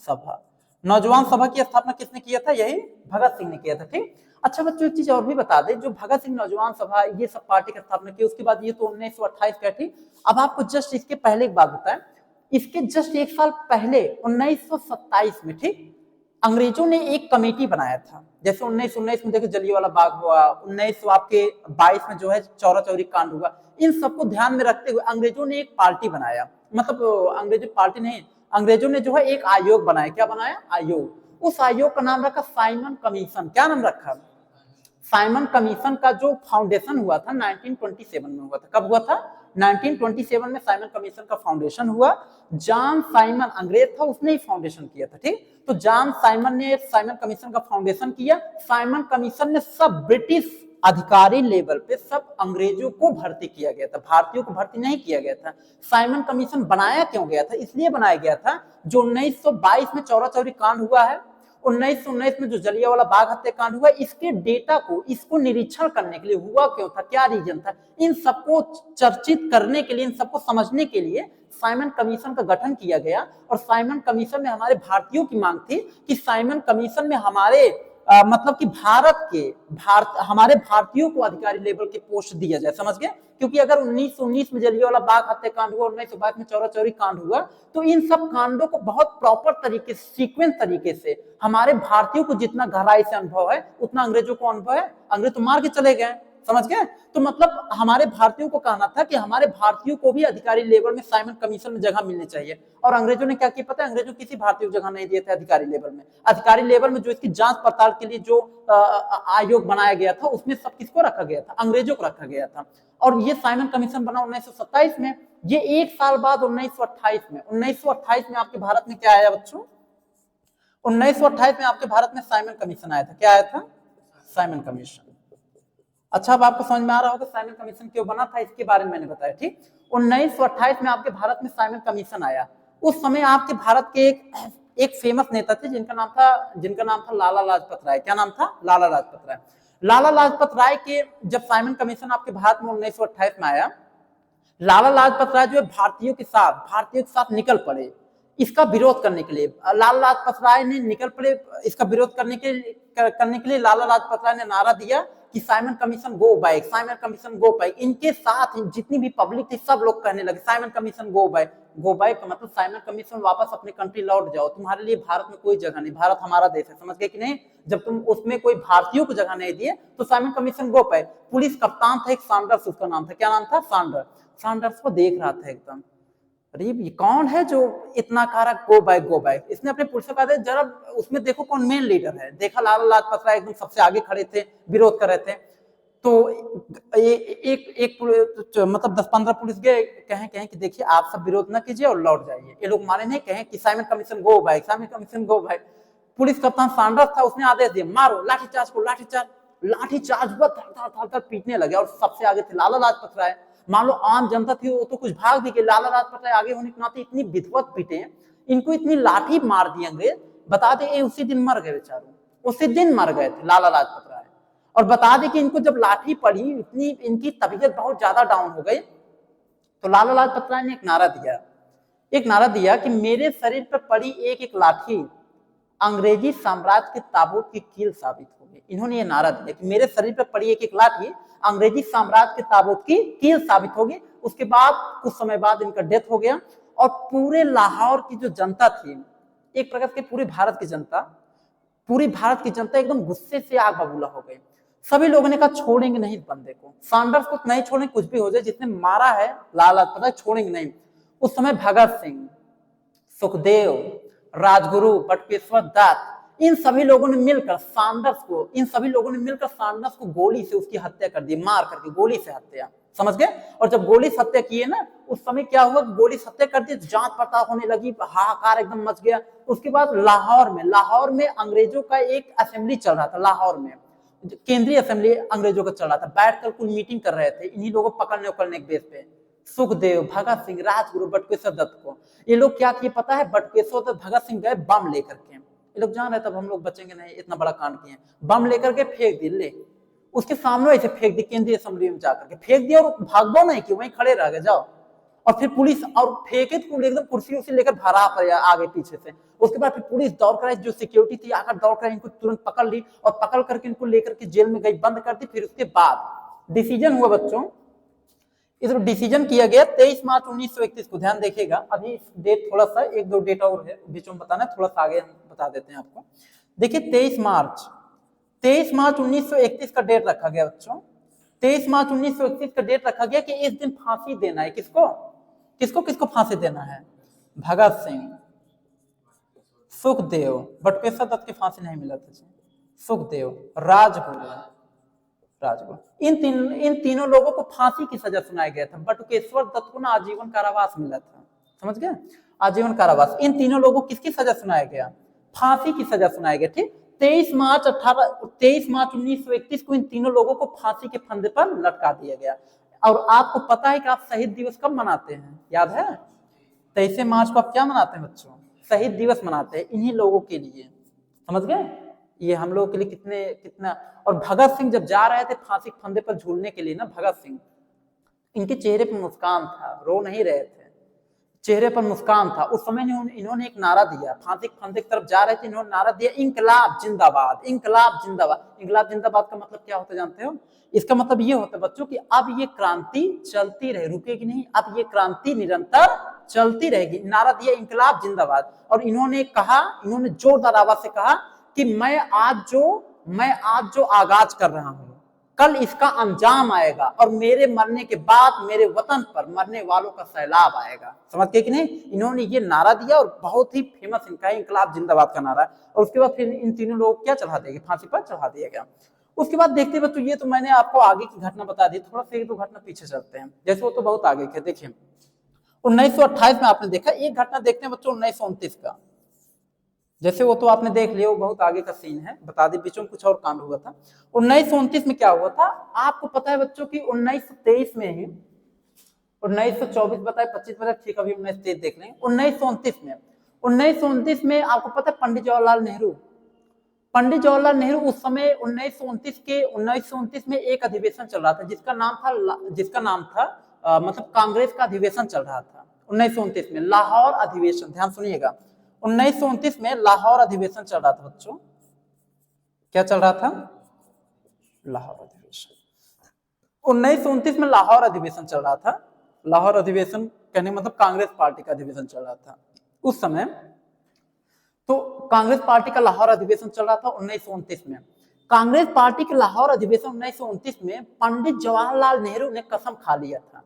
सभा, नौजवान सभा की स्थापना किसने किया था? यही भगत सिंह ने किया था। ठीक, अच्छा बच्चों, एक चीज और भी बता दें, जो भगत सिंह नौजवान सभा ये सब पार्टी की स्थापना की, उसके बाद ये तो 1928 का। ठीक, अब आपको जस्ट इसके पहले एक बात बताएं, इसके जस्ट एक साल पहले 1927 में, ठीक, अंग्रेजों ने एक कमेटी बनाया था। जैसे 1919 में देखो जलियांवाला बाग हुआ, 1922 में जो है चौरा चौरी कांड हुआ, इन सबको ध्यान में रखते हुए अंग्रेजों ने एक पार्टी बनाया, मतलब अंग्रेजों पार्टी नहीं, अंग्रेजों ने जो है एक आयोग बनाया। क्या बनाया? आयोग। उस आयोग का नाम रखा साइमन कमीशन। क्या नाम रखा? साइमन कमीशन का जो फाउंडेशन हुआ था 1927 में हुआ था। कब हुआ था? 1927 में साइमन कमीशन का फाउंडेशन हुआ। जॉन साइमन अंग्रेज था, उसने ही फाउंडेशन किया था। ठीक, तो जॉन साइमन ने साइमन कमीशन का फाउंडेशन किया। साइमन कमीशन ने सब ब्रिटिश अधिकारी लेवल पे सब अंग्रेजों को भर्ती किया गया था, भारतीयों को भर्ती नहीं किया गया था। साइमन कमीशन बनाया क्यों गया था? इसलिए बनाया गया था, जो 1922 में चौरा चौरी कांड हुआ है, 1919 में जो जलियांवाला बाग हत्याकांड हुआ, इसके डेटा को, इसको निरीक्षण करने के लिए हुआ क्यों था, क्या रीजन था, इन सबको चर्चित करने के लिए, इन सबको समझने के लिए साइमन कमीशन का गठन किया गया। और साइमन कमीशन में हमारे भारतीयों की मांग थी कि साइमन कमीशन में हमारे मतलब कि हमारे भारतीयों को अधिकारी लेवल के पोस्ट दिया जाए। समझ गए? क्योंकि अगर 1919 में जलियांवाला बाग हत्याकांड हुआ, 1922 में चौरा चौरी कांड हुआ, तो इन सब कांडों को बहुत प्रॉपर तरीके से, सीक्वेंस तरीके से, हमारे भारतीयों को जितना गहराई से अनुभव है उतना अंग्रेजों को अनुभव है। अंग्रेज तो मार के चले गए, समझ गए? तो मतलब हमारे भारतीयों को कहना था कि हमारे भारतीयों को भी अधिकारी लेवल में साइमन कमीशन में जगह मिलनी चाहिए। और अंग्रेजों ने क्या किया पता है? अंग्रेजों किसी भारतीय को जगह नहीं दिए थे अधिकारी लेवल में। अधिकारी लेवल में जो इसकी जांच पड़ताल के लिए जो आयोग बनाया गया था, उसमें सब किसको रखा गया था? अंग्रेजों को रखा गया था। और ये साइमन कमीशन बना 1927 में। ये एक साल बाद 1928 में, 1928 में आपके भारत में क्या आया बच्चों? 1928 में आपके भारत में साइमन कमीशन आया था। क्या आया था? Simon commission. अच्छा, अब आपको समझ में आ रहा होगा साइमन कमीशन क्यों बना था, इसके बारे में मैंने बताया। ठीक, 1928 में आपके भारत में साइमन कमीशन आया। उस समय आपके भारत के एक फेमस नेता थे जिनका नाम था लाला लाजपत राय। क्या नाम था? लाला लाजपत राय। लाला लाजपत राय के जब साइमन कमीशन आपके भारत में 1928 में आया, लाला लाजपत राय जो है भारतीयों के साथ निकल पड़े इसका विरोध करने के लिए। लाला लाजपत राय ने निकल पड़े इसका विरोध करने के लिए लाला लाजपत राय ने नारा दिया कि Simon commission go back, Simon commission go back. इनके साथ जितनी भी पब्लिक थी सब लोग कहने लगे Simon commission go back. Go back का मतलब साइमन कमीशन वापस अपने कंट्री लौट जाओ, तुम्हारे लिए भारत में कोई जगह नहीं, भारत हमारा देश है। समझ गए कि नहीं? जब तुम उसमें कोई भारतीयों को जगह नहीं दिए तो Simon commission go back. Police कप्तान था एक सैंडर्स, उसका नाम था, क्या नाम था? सैंडर्स। सैंडर्स को देख रहा था एकदम, अरे ये कौन है जो इतना कह रहा गो बैक गो बैक। इसने अपने पुलिस को कहा जरा उसमें देखो कौन मेन लीडर है। देखा लाला लाजपत राय एकदम सबसे आगे खड़े थे, विरोध कर रहे थे। तो एक मतलब 10-15 पुलिस गए, कहें कि देखिए आप सब विरोध ना कीजिए और लौट जाइए। ये लोग माने नहीं, कहें कि Simon commission go back, Simon commission go back. Police कप्तान सैंडर्स था, उसने आदेश दिया मारो लाठीचार्ज को, लाठीचार्ज हुआ, थर पीटने लगे। और सबसे आगे थे लाला लाजपत राय। मान लो आम जनता थी वो तो कुछ भाग भी गई, लाला लाजपत राय आगे होने के नाते इतनी विधिवत पीटे, इनको इतनी लाठी मार दी अंग्रेज, बता दे उसी दिन मर गए बेचारे, उसी दिन मर गए थे लाला लाजपत राय। और बता दें कि इनको जब लाठी पड़ी, इतनी इनकी तबीयत बहुत ज्यादा डाउन हो गई, तो लाला लाजपत राय ने एक नारा दिया कि मेरे शरीर पर पड़ी एक एक लाठी अंग्रेजी साम्राज्य के ताबूत की कील साबित होगी। इन्होंने ये नारा दिया कि मेरे शरीर पर पड़ी एक एक लाठी अंग्रेजी साम्राज्य के ताबूत की कील साबित होगी। उसके बाद कुछ समय बाद इनका डेथ हो गया। और पूरे लाहौर की जो जनता थी, एक प्रकार से पूरे भारत की जनता एकदम गुस्से से आग बबूला हो गई। सभी लोगों ने कहा छोड़ेंगे नहीं बंदे को, सैंडर्स को नहीं छोड़ेंगे, कुछ भी हो जाए, जिसने मारा है लाला लाजपत राय छोड़ेंगे नहीं। उस समय भगत सिंह, सुखदेव, राजगुरु, बटुकेश्वर दत्त, इन सभी लोगों ने मिलकर सैंडर्स को गोली से उसकी हत्या कर दी, मार करके गोली से हत्या। समझ गए? और जब गोली से हत्या किए ना, उस समय क्या हुआ, गोली से हत्या कर दी, जांच पड़ताल होने लगी, हाहाकार एकदम मच गया। उसके बाद लाहौर में अंग्रेजों का एक असेंबली चल रहा था, लाहौर में केंद्रीय असेंबली अंग्रेजों का चल रहा था, बैठकर कुल मीटिंग कर रहे थे इन्हीं लोगों को पकड़ने उकड़ने के बेस पे। सुखदेव, भगत सिंह, राजगुरु, बटुकेश्वर दत्त को ये लोग क्या किए पता है? बटुकेश्वर दत्त, भगत सिंह गए बम लेकर के, ये लोग जान रहे तब हम लोग बचेंगे नहीं, इतना बड़ा कांड किए, बम लेकर के फेंक दिए। ले उसके सामने ऐसे फेंक दी केंद्रीय असेंबली में जाकर के फेंक दिया और भागो नहीं कि वहीं खड़े रह गए जाओ। और फिर पुलिस और फेंके तो एकदम कुर्सी उसी लेकर भागा पर आगे पीछे से। उसके बाद फिर पुलिस दौड़ कर जो सिक्योरिटी थी आकर दौड़ कर इनको तुरंत पकड़ ली और पकड़ करके इनको लेकर के जेल में गई, बंद कर दी। फिर उसके बाद डिसीजन हुआ बच्चों, इस डिसीजन किया गया 23 मार्च 1931 को। ध्यान देखिएगा, अभी डेट थोड़ा सा एक दो डेट और है बीच में बताना, थोड़ा सा आगे हम बता देते हैं आपको। देखिए 23 मार्च 1931 का डेट रखा गया बच्चों। 23 मार्च 1931 का डेट रखा गया कि इस दिन फांसी देना है। किसको किसको किसको फांसी देना है? भगत सिंह, सुखदेव, बटुकेश्वर दत्त की फांसी नहीं मिला था, सुखदेव, राजगुरु, इन तीनों लोगों को फांसी की सजा सुनाया गया था। बटुकेश्वर दत्त को ना आजीवन कारावास मिला था, समझ गए, आजीवन कारावास। इन तीनों लोगों को किसकी सजा सुनाया गया? फांसी की सजा सुनाया गया। ठीक, 23 मार्च 1931 को इन तीनों लोगों को फांसी के फंदे पर लटका दिया गया। और आपको पता है कि आप शहीद दिवस कब मनाते हैं? याद है? 23 मार्च को आप क्या मनाते हैं बच्चों? शहीद दिवस मनाते हैं इन्हीं लोगों के लिए, समझ गए? ये हम लोगों के लिए कितना। और भगत सिंह जब जा रहे थे फांसी के फंदे पर झूलने के लिए ना, भगत सिंह, इनके चेहरे पर मुस्कान था, रो नहीं रहे थे, चेहरे पर मुस्कान था। उस समय इन्होंने एक नारा दिया, फांसी के फंदे की तरफ जा रहे थे, इन्होंने नारा दिया, इंकलाब जिंदाबाद, इंकलाब जिंदाबाद। इंकलाब जिंदाबाद का मतलब क्या होता है जानते हो? इसका मतलब ये होता है बच्चों कि अब ये क्रांति चलती रहे, रुकेगी नहीं, अब ये क्रांति निरंतर चलती रहेगी। नारा दिया इंकलाब जिंदाबाद। और इन्होंने कहा, इन्होंने जोरदार आवाज से कहा कि मैं आज जो आगाज कर रहा हूं, कल इसका अंजाम आएगा और मेरे मरने के बाद मेरे वतन पर मरने वालों का सैलाब आएगा। समझ गए कि नहीं? इन्होंने ये नारा दिया और बहुत ही फेमस इनका इंकलाब जिंदाबाद का नारा। और उसके बाद फिर इन तीनों लोगों को क्या चढ़ा दिया? फांसी पर चढ़ा दिया गया। उसके बाद देखते बच्चों, ये तो मैंने आपको आगे की घटना बता दी, थोड़ा सा एक दो घटना पीछे चलते हैं, जैसे वो तो बहुत आगे के। देखिए 1928 में आपने देखा, एक घटना देखते हैं बच्चों 1929 का, जैसे वो तो आपने देख लिया, वो बहुत आगे का सीन है, बता दी, बीचों में कुछ और कांड हुआ था। 1929 में क्या हुआ था आपको पता है बच्चों की? 1923 में ही, 1924 बताए, 25 बताए, ठीक, अभी 1923 देख लेंगे। 1929 में आपको पता है पंडित जवाहरलाल नेहरू उस समय 1929 में एक अधिवेशन चल रहा था जिसका नाम था मतलब कांग्रेस का अधिवेशन चल रहा था 1929 में, लाहौर अधिवेशन। ध्यान सुनिएगा, 1929 में लाहौर अधिवेशन चल रहा था बच्चों। क्या चल रहा था? लाहौर अधिवेशन। 1929 में लाहौर अधिवेशन चल रहा था। लाहौर अधिवेशन कहने मतलब कांग्रेस पार्टी का अधिवेशन चल रहा था उस समय। तो कांग्रेस पार्टी का लाहौर अधिवेशन चल रहा था 1929 में। कांग्रेस पार्टी के लाहौर अधिवेशन 1929 में पंडित जवाहरलाल नेहरू ने कसम खा लिया था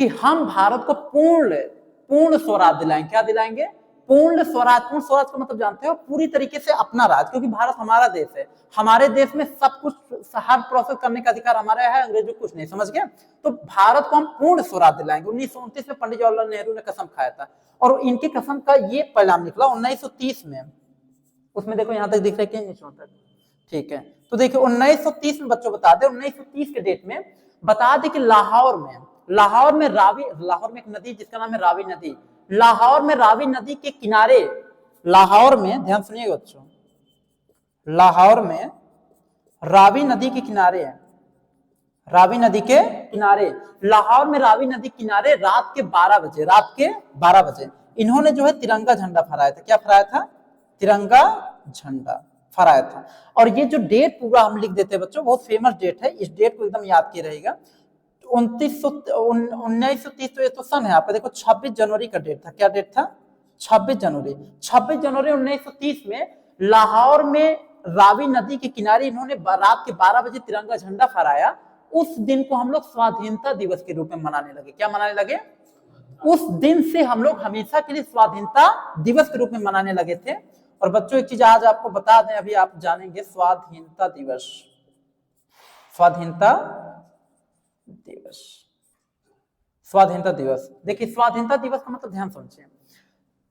कि हम भारत को पूर्ण स्वराज दिलाएंगे। क्या दिलाएंगे? पूर्ण स्वराज। पूर्ण स्वराज का मतलब जानते हो? पूरी तरीके से अपना राज, क्योंकि भारत हमारा देश है, हमारे देश में सब कुछ, हर प्रोसेस करने का अधिकार हमारा है, अंग्रेजों कुछ नहीं, समझ गए? तो भारत को हम पूर्ण स्वराज दिलाएंगे। 1929 में पंडित जवाहरलाल नेहरू ने कसम खाया था और इनकी कसम का ये परिणाम निकला 1930 में। उसमें देखो यहां तक दिख रहा है कि नीचे तक, ठीक है? तो देखिए 1930 में बच्चों बता दे, 1930 के डेट में बता दे कि लाहौर में एक नदी जिसका नाम है रावी नदी, लाहौर में रावी नदी के किनारे, लाहौर में, ध्यान सुनिएगा बच्चों, लाहौर में रावी नदी के किनारे है, रावी नदी के किनारे, लाहौर में रावी नदी किनारे रात के 12 बजे इन्होंने जो है तिरंगा झंडा फहराया था। क्या फहराया था? तिरंगा झंडा फहराया था। और ये जो डेट पूरा हम लिख देते हैं बच्चों, बहुत फेमस डेट है, इस डेट को एकदम याद किए रहेगा। 1930 तो ये तो सन है आपका, देखो 26 जनवरी का डेट था। क्या डेट था? 26 जनवरी 1930 में लाहौर में रावी नदी के किनारे इन्होंने रात के 12 बजे तिरंगा झंडा फहराया। उस दिन को हम लोग स्वाधीनता दिवस के रूप में मनाने लगे। क्या मनाने लगे? उस दिन से हम लोग हमेशा के लिए स्वाधीनता दिवस के रूप में मनाने लगे थे। और बच्चों एक चीज आज आपको बता दें, अभी आप जानेंगे, स्वाधीनता दिवस, स्वाधीनता दिवस। देखिए स्वाधीनता दिवस का मतलब ध्यान समझिए,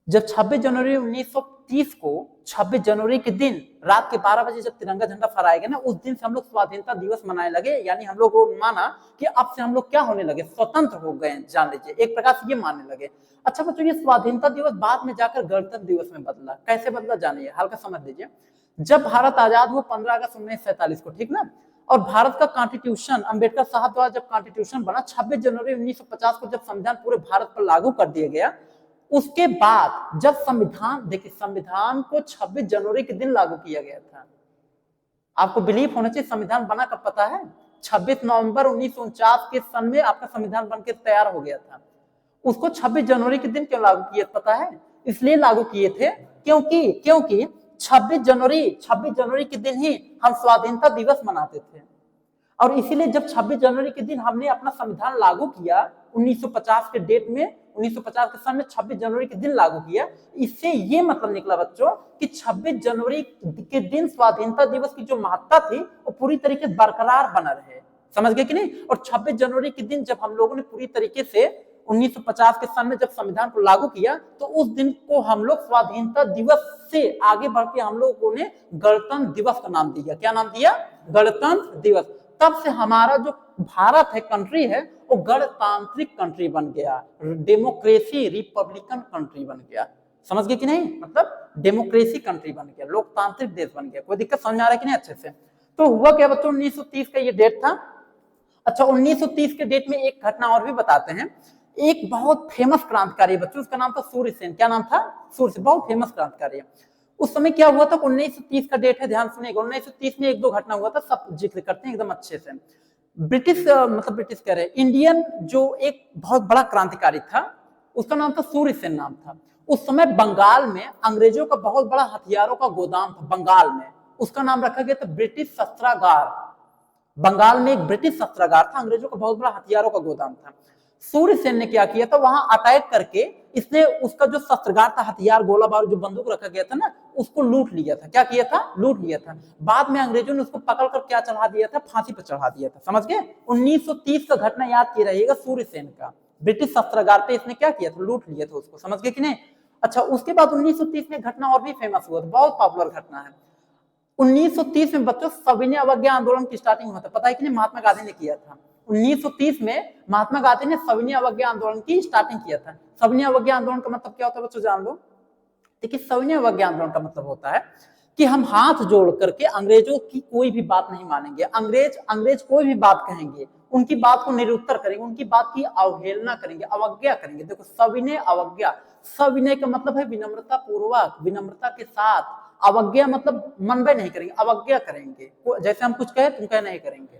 जब 26 जनवरी 1930 को 26 जनवरी के दिन रात के 12 बजे जब तिरंगा झंडा फहराया गया ना, उस दिन से हम लोग स्वाधीनता दिवस मनाने लगे। यानी हम लोग को माना कि अब से हम लोग क्या होने लगे? स्वतंत्र हो गए, जान लीजिए, एक प्रकार से ये मानने लगे। अच्छा बच्चों, ये स्वाधीनता दिवस बाद में जाकर गणतंत्र दिवस में बदला। कैसे बदला जानिए, हल्का समझ लीजिए। जब भारत आजाद हुआ 15 अगस्त 1947 को, ठीक ना, और भारत का कॉन्स्टिट्यूशन अंबेडकर साहब द्वारा जब कॉन्स्टिट्यूशन बना 26 जनवरी 1950 को जब संविधान पूरे भारत पर लागू कर दिया गया, उसके बाद जब संविधान, देखिए संविधान को 26 जनवरी के दिन लागू किया गया था। आपको बिलीव होना चाहिए संविधान बना कब पता है? 26 नवंबर 1949 के सन में आपका संविधान बनकर तैयार हो गया था। उसको 26 जनवरी के दिन क्यों लागू किया पता है? इसलिए लागू किए थे क्योंकि 26 जनवरी के दिन ही हम स्वाधीनता दिवस मनाते थे। और इसीलिए जब 26 जनवरी के दिन हमने अपना संविधान लागू किया 1950 के डेट में, 1950 के सन में 26 जनवरी के दिन लागू किया, इससे ये मतलब निकला बच्चों कि 26 जनवरी के दिन स्वाधीनता दिवस की जो महत्ता थी वो पूरी तरीके से बरकरार बना रहे। समझ गए कि नहीं? और 26 जनवरी के दिन जब हम लोगों ने पूरी तरीके से 1950 के सन में जब संविधान को लागू किया, तो उस दिन को हम लोग स्वाधीनता दिवस से आगे बढ़ के हम लोगों ने गणतंत्र दिवस का नाम दिया। क्या नाम दिया? गणतंत्र दिवस। तब से हमारा जो भारत है, कंट्री है, वो गणतांत्रिक कंट्री बन गया, डेमोक्रेसी रिपब्लिकन कंट्री बन गया। समझ गए कि नहीं? मतलब डेमोक्रेसी कंट्री बन गया, लोकतांत्रिक देश बन गया। कोई दिक्कत समझ में आ रहा है कि नहीं अच्छे से? तो हुआ क्या बच्चों, 1930 का ये डेट था। अच्छा, 1930 के डेट में एक घटना और भी बताते हैं। एक बहुत फेमस क्रांतिकारी बच्चों, उसका नाम था सूर्य सेन। क्या नाम था? सूर्य सेन, बहुत फेमस क्रांतिकारी है। उस समय क्या हुआ था? 1930 का डेट है, ध्यान सुनिएगा। 1930 में एक दो घटना हुआ था, सब जिक्र करते हैं एकदम अच्छे से। ब्रिटिश कह रहे, इंडियन जो एक बहुत बड़ा क्रांतिकारी था, उसका नाम था सूर्य सेन नाम था। उस समय बंगाल में अंग्रेजों का बहुत बड़ा हथियारों का गोदाम था बंगाल में, उसका नाम रखा गया था ब्रिटिश शस्त्रागार। बंगाल में एक ब्रिटिश शस्त्रागार था, अंग्रेजों का बहुत बड़ा हथियारों का गोदाम था। सूर्य सेन ने क्या किया था, वहां अटैक करके इसने उसका जो शस्त्रागार था, हथियार, गोला बारूद, जो बंदूक रखा गया था ना, उसको लूट लिया था। क्या किया था? लूट लिया था। बाद में अंग्रेजों ने उसको पकड़कर क्या चढ़ा दिया था? फांसी पर चढ़ा दिया था। समझ गए? 1930 का घटना याद किए रहिएगा, सूर्य सेन का। ब्रिटिश शस्त्रागार पे इसने क्या किया था? लूट लिया था उसको। समझ गए कि नहीं? अच्छा, उसके बाद 1930 में घटना और भी फेमस हुआ था, बहुत पॉपुलर घटना है। 1930 में बच्चों सविनय अवज्ञा आंदोलन की स्टार्टिंग हुआ था। पता है कि नहीं? महात्मा गांधी ने किया था। 1930 में महात्मा गांधी ने सविनय अवज्ञा आंदोलन की स्टार्टिंग किया था। सविनय अवज्ञा आंदोलन का मतलब क्या होता है बच्चों, जान लो। देखिए, सविनय अवज्ञा आंदोलन का मतलब होता है कि हम हाथ जोड़ करके अंग्रेजों की कोई भी बात नहीं मानेंगे। अंग्रेज कोई भी बात कहेंगे, उनकी बात को निरुत्तर करेंगे, उनकी बात की अवहेलना करेंगे, अवज्ञा करेंगे। देखो, सविनय अवज्ञा, सविनय का मतलब है विनम्रता पूर्वक, विनम्रता के साथ। अवज्ञा मतलब मनबे नहीं करेंगे, अवज्ञा करेंगे। जैसे हम कुछ कहे तुम कहे नहीं करेंगे,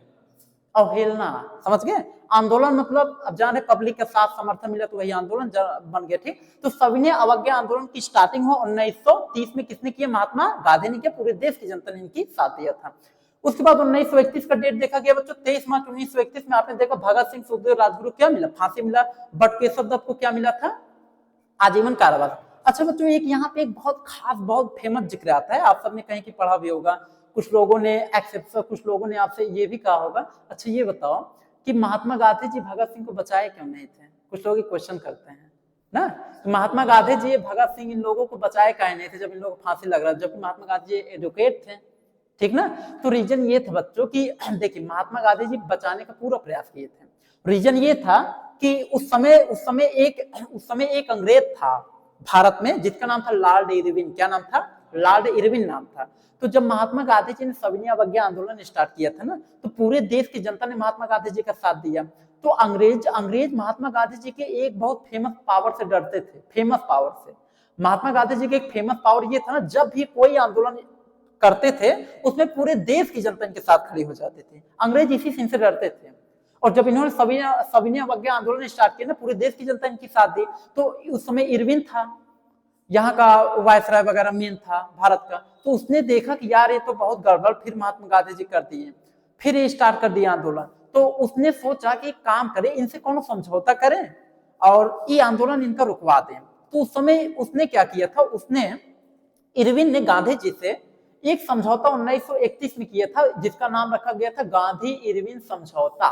अवहेलना। समझ गए? आंदोलन मतलब अब जाने पब्लिक के साथ समर्थन मिला तो वही आंदोलन बन गया। ठीक, तो सविनय अवज्ञा आंदोलन की स्टार्टिंग हो 1930 में किसने किया? महात्मा गांधी ने किया। पूरे देश की जनता ने इनकी साथ दिया था। उसके बाद 1931 का डेट देखा गया बच्चों, 23 मार्च 1931 में आपने देखा भगत सिंह, सुखदेव, राजगुरु क्या मिला? फांसी मिला। बट केशव दत्त को क्या मिला था? आजीवन कारावास। अच्छा बच्चों, एक यहाँ पे एक बहुत खास, बहुत फेमस जिक्र आता है, आप सबने कहीं की पढ़ा भी होगा, कुछ लोगों ने एक्सेप्ट, कुछ लोगों ने आपसे ये भी कहा होगा। अच्छा, ये बताओ कि महात्मा गांधी जी भगत सिंह को बचाए क्यों नहीं थे? कुछ लोग क्वेश्चन करते हैं ना, तो महात्मा गांधी जी भगत सिंह इन लोगों को बचाए काहे नहीं थे जब इन लोगों को फांसी लग रहा है, जबकि महात्मा गांधी जी एडवोकेट थे। ठीक ना? तो रीजन ये था बच्चों कि देखिए, महात्मा गांधी जी बचाने का पूरा प्रयास किए थे। रीजन ये था कि उस समय एक अंग्रेज था भारत में, जिसका नाम था लॉर्ड इरविन। क्या नाम था? लॉर्ड इरविन नाम था। तो जब महात्मा गांधी जी ने सविनय अवज्ञा आंदोलन स्टार्ट किया था ना, तो पूरे देश की जनता ने महात्मा गांधी जी का साथ दिया। तो अंग्रेज महात्मा गांधी जी के एक बहुत फेमस पावर से डरते थे। फेमस पावर से, महात्मा गांधी जी के एक फेमस पावर ये था ना, जब भी कोई आंदोलन करते थे उसमें पूरे देश की जनता इनके साथ खड़ी हो जाते थे। अंग्रेज इसी से डरते थे। और जब इन्होंने सविनय अवज्ञा आंदोलन स्टार्ट किया ना, पूरे देश की जनता इनकी साथ दी। तो उस समय इरविन था, यहाँ का वायसराय वगैरह मेन था भारत का। तो उसने देखा कि यार ये तो बहुत गड़बड़, फिर महात्मा गांधी जी कर दिए, फिर ये स्टार्ट कर दिया आंदोलन। तो उसने सोचा कि काम करे, इनसे कौन समझौता करें और ये आंदोलन इनका रुकवा दें। तो उस समय उसने क्या किया था, इरविन ने गांधी जी से एक समझौता 1931 में किया था, जिसका नाम रखा गया था गांधी इरविन समझौता।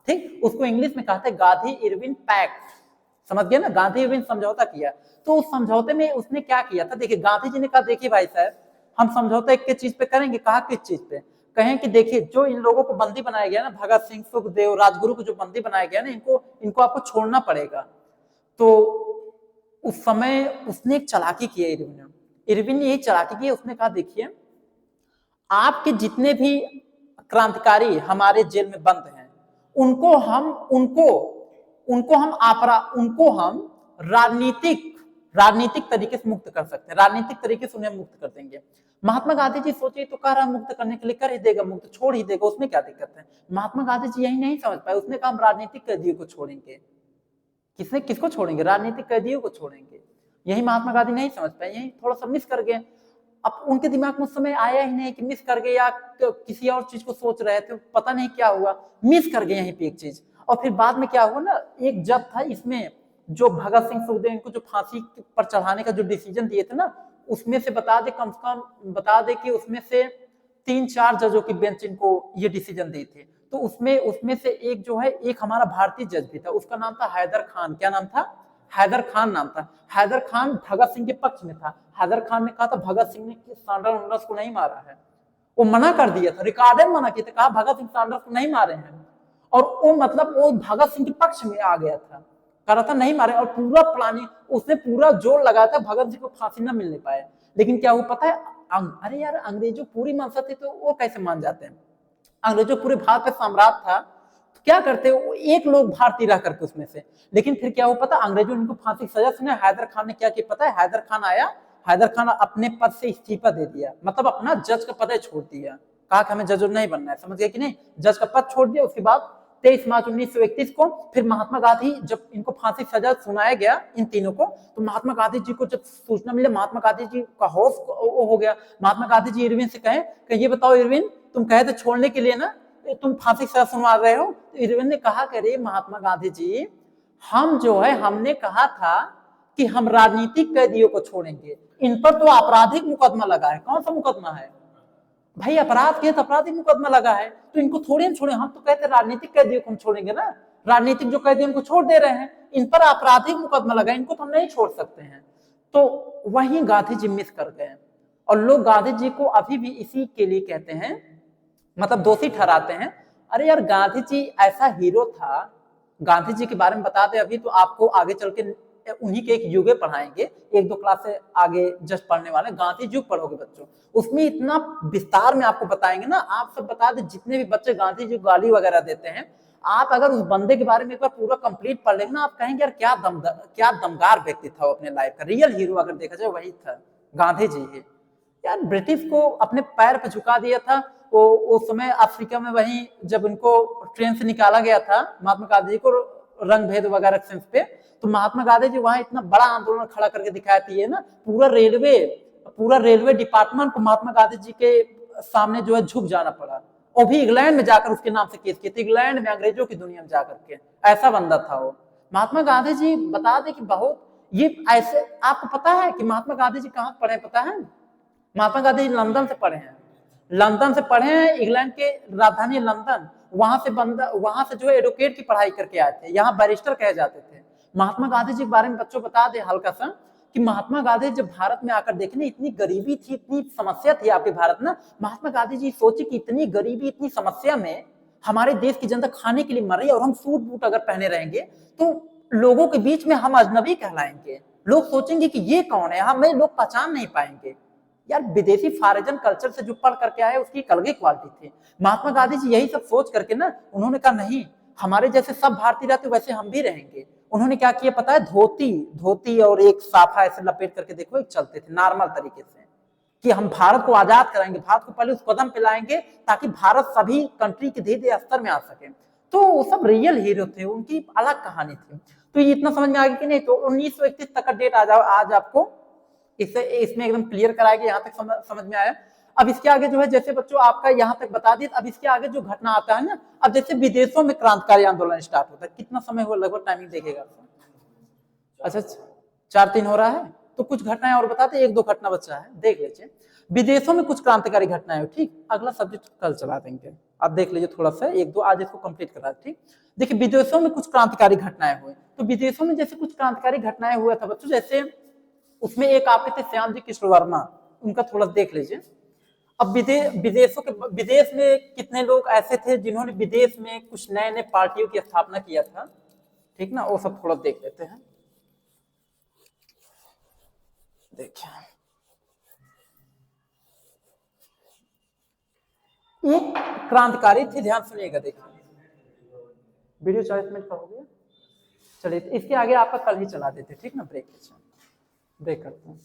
ठीक, उसको इंग्लिश में कहते हैं गांधी इरविन पैक्ट। समझ गए ना? गांधी इरविन समझौता किया। तो उस समझौते में उसने क्या किया था, देखिए गांधी जी ने कहा, देखिए भाई साहब, हम समझौता एक चीज पे करेंगे। कहा किस चीज पे? कहें कि देखिए, जो इन लोगों को बंदी बनाया गया ना, भगत सिंह, सुखदेव, राजगुरु को जो बंदी बनाया गया ना, इनको आपको छोड़ना पड़ेगा। तो उस समय उसने एक चालाकी की है, इरविन ने यही चालाकी की। उसने कहा, देखिए, आपके जितने भी क्रांतिकारी हमारे जेल में बंद हैं, उनको हम राजनीतिक तरीके से मुक्त कर सकते हैं, राजनीतिक तरीके से उन्हें मुक्त कर देंगे। महात्मा गांधी जी सोचिए तो कह रहा मुक्त करने के लिए, कर ही देगा मुक्त, छोड़ ही देगा, उसमें क्या दिक्कत है। महात्मा गांधी जी यही नहीं समझ पाए, उसने कहा हम राजनीतिक कैदियों को छोड़ेंगे। किसको छोड़ेंगे? राजनीतिक कैदियों को छोड़ेंगे। यही महात्मा गांधी नहीं समझ पाए, यही थोड़ा सा मिस कर गए। अब उनके दिमाग में उस समय आया ही नहीं कि मिस कर गए या किसी और चीज को सोच रहे थे, पता नहीं क्या हुआ, मिस कर गए यहीं पे एक चीज। और फिर बाद में क्या हुआ ना, एक जज था इसमें जो भगत सिंह सुखदेव इनको जो फांसी पर चढ़ाने का जो डिसीजन दिए थे ना, उसमें से बता दे कम से कम बता दे कि उसमें से 3-4 जजों की बेंच इनको ये डिसीजन दी थी। तो उसमें से एक जो है, एक हमारा भारतीय जज भी था, उसका नाम था हैदर खान। क्या नाम था? हैदर खान नाम था। हैदर खान भगत सिंह के पक्ष में था। हैदर खान ने कहा था भगत सिंह ने सैंडर्स को नहीं मारा है, वो मना कर दिया था, रिकॉर्डेड मना किया था, कहा भगत सिंह सैंडर्स को नहीं मारे हैं। और वो मतलब वो भगत सिंह के पक्ष में आ गया था, कह रहा था नहीं मारे। और पूरा प्लानिंग उसने पूरा जोर लगाया था भगत सिंह को फांसी न मिलने पाए। लेकिन क्या हुआ पता है, अरे यार अंग्रेजों पूरी मंशा थी तो वो कैसे मान जाते हैं। अंग्रेजों पूरे भारत पे सम्राट था, तो क्या करते वो एक लोग भारतीय रह करके उसमें से। लेकिन फिर क्या हुआ पता, अंग्रेजों ने इनको फांसी की सजा सुना। हैदर खान ने क्या किया पता है, हैदर खान आया, हैदर खान अपने पद से इस्तीफा दे दिया, मतलब अपना जज का पद छोड़ दिया, कहा कि हमें जज नहीं बनना है, समझ गए कि नहीं, जज का पद छोड़ दिया। उसके बाद 23 मार्च 1931 को फिर महात्मा गांधी, जब इनको फांसी सजा सुनाया गया इन तीनों को, तो महात्मा गांधी जी को जब सूचना मिली, महात्मा गांधी जी का होश हो गया। महात्मा गांधी जी इरविन से कहे कि ये बताओ इरविन, तुम कहे थे छोड़ने के लिए ना, तुम फांसी सजा सुनवा रहे हो। तो इरविन ने कहा कि अरे महात्मा गांधी जी, हम जो है हमने कहा था कि हम राजनीतिक कैदियों को छोड़ेंगे, इन पर तो आपराधिक मुकदमा लगा है। कौन सा मुकदमा है भाई? अपराध के तो आपराधिक मुकदमा लगा है, तो इनको थोड़े हम छोड़े। हम तो कहते राजनीतिक कैदियों को हम छोड़ेंगे ना, राजनीतिक जो कैदी उनको छोड़ दे रहे हैं, इन पर आपराधिक मुकदमा लगा है, इनको तो हम नहीं छोड़ सकते हैं। तो वही गांधी जी मिस कर गए, और लोग गांधी जी को अभी भी इसी के लिए कहते हैं, मतलब दोषी ठहराते हैं। अरे यार गांधी जी ऐसा हीरो था, गांधी जी के बारे में बता दें अभी तो आपको आगे चल के उन्हीं के एक युगे पढ़ाएंगे, 1-2 क्लास से आगे जस्ट पढ़ने वाले गांधी युग पढ़ोगे बच्चों, उसमें इतना विस्तार में आपको बताएंगे ना। आप सब बता दें, जितने भी बच्चे गांधी जी गाली वगैरह देते हैं, आप अगर उस बंदे के बारे में एक बार पूरा कंप्लीट पढ़ लेंगे ना, आप कहेंगे यार क्या दमदार व्यक्ति था वो, अपने लाइफ का रियल हीरो अगर देखा जाए वही था, गांधी जी ही। यार ब्रिटिश को अपने पैर पे झुका दिया था। वो उस समय अफ्रीका में, वहीं जब उनको ट्रेन से निकाला गया था महात्मा गांधी जी को, रंग भेद वगैरह सेंस पे, तो महात्मा गांधी जी वहां इतना बड़ा आंदोलन खड़ा करके दिखाया था ये ना, पूरा रेलवे डिपार्टमेंट को महात्मा गांधी जी के सामने जो है झुक जाना पड़ा। और भी इंग्लैंड में जाकर उसके नाम से केस किए थे, इंग्लैंड में अंग्रेजों की दुनिया में जाकर के, ऐसा बंदा था वो महात्मा गांधी जी। बता दे कि बहुत ये ऐसे, आपको पता है कि महात्मा गांधी जी कहाँ पढ़े पता है? महात्मा गांधी लंदन से पढ़े हैं, लंदन से पढ़े हैं, इंग्लैंड के राजधानी लंदन, वहां से जो है एडवोकेट की पढ़ाई करके आए थे, यहाँ बैरिस्टर कहे जाते थे। महात्मा गांधी जी के बारे में बच्चों बता दे हल्का सा कि महात्मा गांधी जब भारत में आकर देखे ना, इतनी गरीबी थी, इतनी समस्या थी आपके भारत में। महात्मा गांधी जी सोचे कि इतनी गरीबी, इतनी समस्या में हमारे देश की जनता खाने के लिए मर रही है, और हम सूट बूट अगर पहने रहेंगे तो लोगों के बीच में हम अजनबी कहलाएंगे, लोग सोचेंगे कि ये कौन है, हमें लोग पहचान नहीं पाएंगे। यार विदेशी फॉरेन कल्चर से जो पढ़ करके आए उसकी एक अलग ही क्वालिटी थी। महात्मा गांधी जी यही सब सोच करके ना, उन्होंने कहा नहीं, हमारे जैसे सब भारतीय रहते वैसे हम भी रहेंगे। उन्होंने क्या किया पता है, धोती और एक साफा ऐसे लपेट करके देखो एक चलते थे नॉर्मल तरीके से, कि हम भारत को आजाद कराएंगे, भारत को पहले उस कदम पे लाएंगे ताकि भारत सभी कंट्री के धीरे स्तर में आ सके। तो वो सब रियल हीरो थे, उनकी अलग कहानी थी। तो ये इतना समझ में आ गया कि नहीं? तो 1931 तक का डेट आज आपको इसमें एकदम क्लियर कराया गया, यहाँ तक समझ में आया। अब इसके आगे जो है, जैसे बच्चों आपका यहाँ तक बता दिया, अब इसके आगे जो घटना आता है ना, अब जैसे विदेशों में क्रांतिकारी आंदोलन स्टार्ट होता है, कितना समय हुआ लगभग, टाइमिंग देखेगा? अच्छा 4-3 हो रहा है, तो कुछ घटनाएं और बताते, 1-2 घटना बचा है, देख लीजिए। विदेशों में कुछ क्रांतिकारी घटनाएं, ठीक, अगला सब्जेक्ट कल चला देंगे, आप देख लीजिए थोड़ा सा 1-2 आज इसको कंप्लीट करा, ठीक। देखिए विदेशों में कुछ क्रांतिकारी घटनाएं हुई, तो विदेशों में जैसे कुछ क्रांतिकारी घटनाएं हुआ था बच्चों, जैसे उसमें एक आपके थे श्याम जी कृष्ण वर्मा, उनका थोड़ा देख लीजिए। अब विदेश में कितने लोग ऐसे थे जिन्होंने विदेश में कुछ नए नए पार्टियों की स्थापना किया था, ठीक ना, वो सब थोड़ा देख लेते हैं। देखिए एक क्रांतिकारी थे, ध्यान सुनिएगा। देखिए वीडियो 40 मिनट का हो गया, चलिए इसके आगे आपका कल ही चला देते, ठीक ना, ब्रेक करते हैं।